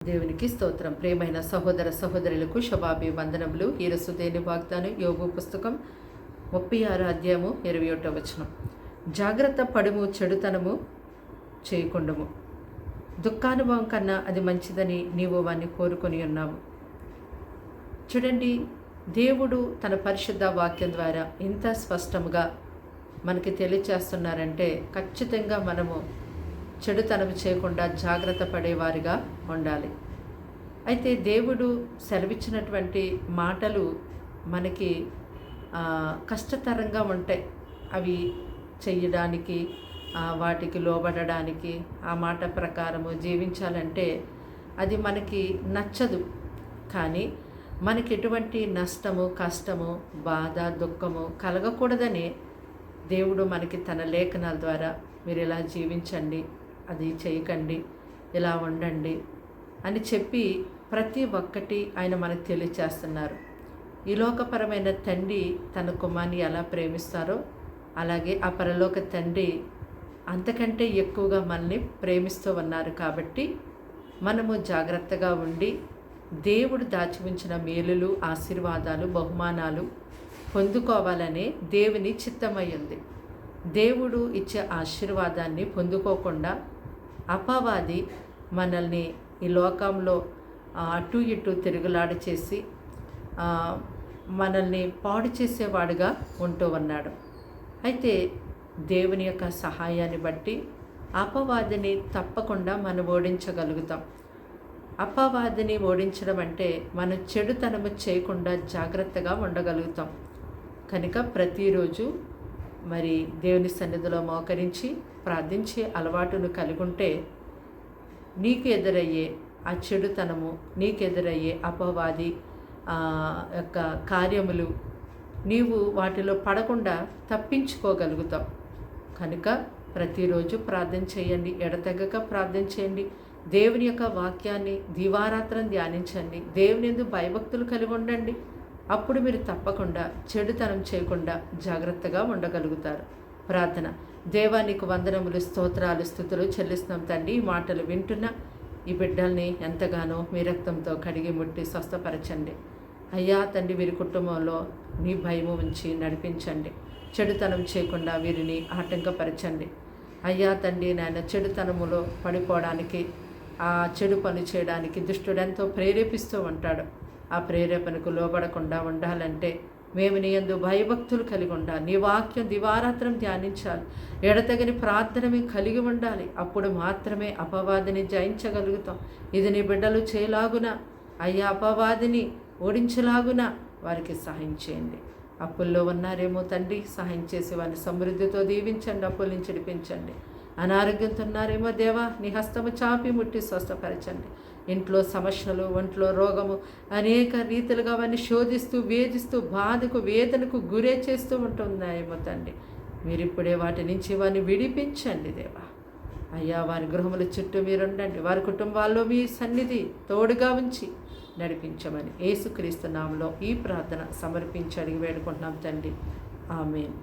దేవునికి స్తోత్రం. ప్రేమైన సహోదర సహోదరులకు శుభాభివందనములు. ఈరోజు దేని వాగ్దానం యోబు పుస్తకం 36 అధ్యాయము 21వ వచనం. జాగ్రత్త పడుము, చెడుతనము చేయకుండము. దుఃఖానుభవం కన్నా అది మంచిదని నీవు వాన్ని కోరుకొని ఉన్నావు. చూడండి, దేవుడు తన పరిశుద్ధ వాక్యం ద్వారా ఇంత స్పష్టముగా మనకి తెలియచేస్తున్నారంటే ఖచ్చితంగా మనము చెడుతనం చేయకుండా జాగ్రత్త పడేవారిగా ఉండాలి. అయితే దేవుడు సెలవిచ్చినటువంటి మాటలు మనకి కష్టతరంగా ఉంటాయి. అవి చెయ్యడానికి, వాటికి లోబడడానికి, ఆ మాట ప్రకారము జీవించాలంటే అది మనకి నచ్చదు. కానీ మనకి ఎటువంటి నష్టము, కష్టము, బాధ, దుఃఖము కలగకూడదని దేవుడు మనకి తన లేఖనాల ద్వారా మీరు ఇలా జీవించండి, అది చేయకండి, ఇలా ఉండండి అని చెప్పి ప్రతి ఒక్కటి ఆయన మనకు తెలియచేస్తున్నారు. ఈ లోకపరమైన తండ్రి తన కుమార్ని ఎలా ప్రేమిస్తారో అలాగే ఆ పరలోక తండ్రి అంతకంటే ఎక్కువగా మనల్ని ప్రేమిస్తూ ఉన్నారు. కాబట్టి మనము జాగ్రత్తగా ఉండి దేవుడు దాచి ఉంచిన మేలులు, ఆశీర్వాదాలు, బహుమానాలు పొందుకోవాలనే దేవుని చిత్తమై ఉంది. దేవుడు ఇచ్చే ఆశీర్వాదాన్ని పొందుకోకుండా అపవాది మనల్ని ఈ లోకంలో అటు ఇటు తిరుగులాడ చేసి మనల్ని పాడు చేసేవాడుగా ఉంటూ ఉన్నాడు. అయితే దేవుని యొక్క సహాయాన్ని బట్టి అపవాదిని తప్పకుండా మనం ఓడించగలుగుతాం. అపవాదిని ఓడించడం అంటే మనం చెడుతనము చేయకుండా జాగ్రత్తగా ఉండగలుగుతాం. కనుక ప్రతిరోజు మరి దేవుని సన్నిధిలో మోకరించి ప్రార్థించే అలవాటును కలిగి ఉంటే నీకు ఎదురయ్యే ఆ చెడుతనము, నీకు ఎదురయ్యే అపవాది యొక్క కార్యములు నీవు వాటిలో పడకుండా తప్పించుకోగలుగుతాం. కనుక ప్రతిరోజు ప్రార్థన చేయండి, ఎడతెగక ప్రార్థన చేయండి, దేవుని యొక్క వాక్యాన్ని దివారాత్రం ధ్యానించండి, దేవుని యందు భయభక్తులు కలిగి ఉండండి. అప్పుడు మీరు తప్పకుండా చెడుతనం చేయకుండా జాగ్రత్తగా ఉండగలుగుతారు. ప్రార్థన. దేవా, నీకు వందనములు, స్తోత్రాలు, స్తుతులు చెల్లిస్తున్నాం తండ్రి. ఈ మాటలు వింటున్న ఈ బిడ్డల్ని ఎంతగానో మీ రక్తంతో కడిగి ముట్టి స్వస్థపరచండి. అయ్యా తండ్రి, వీరి కుటుంబంలో నీ భయము ఉంచి నడిపించండి. చెడుతనం చేయకుండా వీరిని ఆటంకపరచండి. అయ్యా తండ్రి, నాయన చెడుతనములో పడిపోవడానికి, ఆ చెడు పని చేయడానికి దుష్టుడెంతో ప్రేరేపిస్తూ ఉంటాడు. ఆ ప్రేరేపణకు లోబడకుండా ఉండాలంటే మేము నీ యందు భయభక్తులు కలిగి ఉండాలి. నీ వాక్యం దివారాత్రం ధ్యానించాలి. ఎడతెగని ప్రార్థన మేము కలిగి ఉండాలి. అప్పుడు మాత్రమే అపవాదిని జయించగలుగుతాం. ఇది నీ బిడ్డలు చేయలాగున అయ్యా అపవాదిని ఓడించలాగున వారికి సహాయం చేయండి. అప్పుల్లో ఉన్నారేమో తండ్రి, సహాయం చేసి వారిని సమృద్ధితో దీవించండి, అప్పుల నుంచి విడిపించండి. అనారోగ్యంతో ఉన్నారేమో దేవా, నీ హస్తము చాపి ముట్టి స్వస్థపరచండి. ఇంట్లో సమస్యలు, ఒంట్లో రోగము అనేక రీతిలుగా వారిని శోధిస్తూ, వేధిస్తూ, బాధకు, వేదనకు గురే చేస్తూ ఉంటున్నాయేమో తండ్రి, మీరు ఇప్పుడే వాటి నుంచి వారిని విడిపించండి దేవా. అయ్యా, వారి గృహముల చుట్టూ మీరుండండి, వారి కుటుంబాల్లో మీ సన్నిధి తోడుగా ఉంచి నడిపించమని యేసుక్రీస్తు నామములో ఈ ప్రార్థన సమర్పించి అడిగి వేడుకుంటున్నాం తండ్రి. ఆమేన్.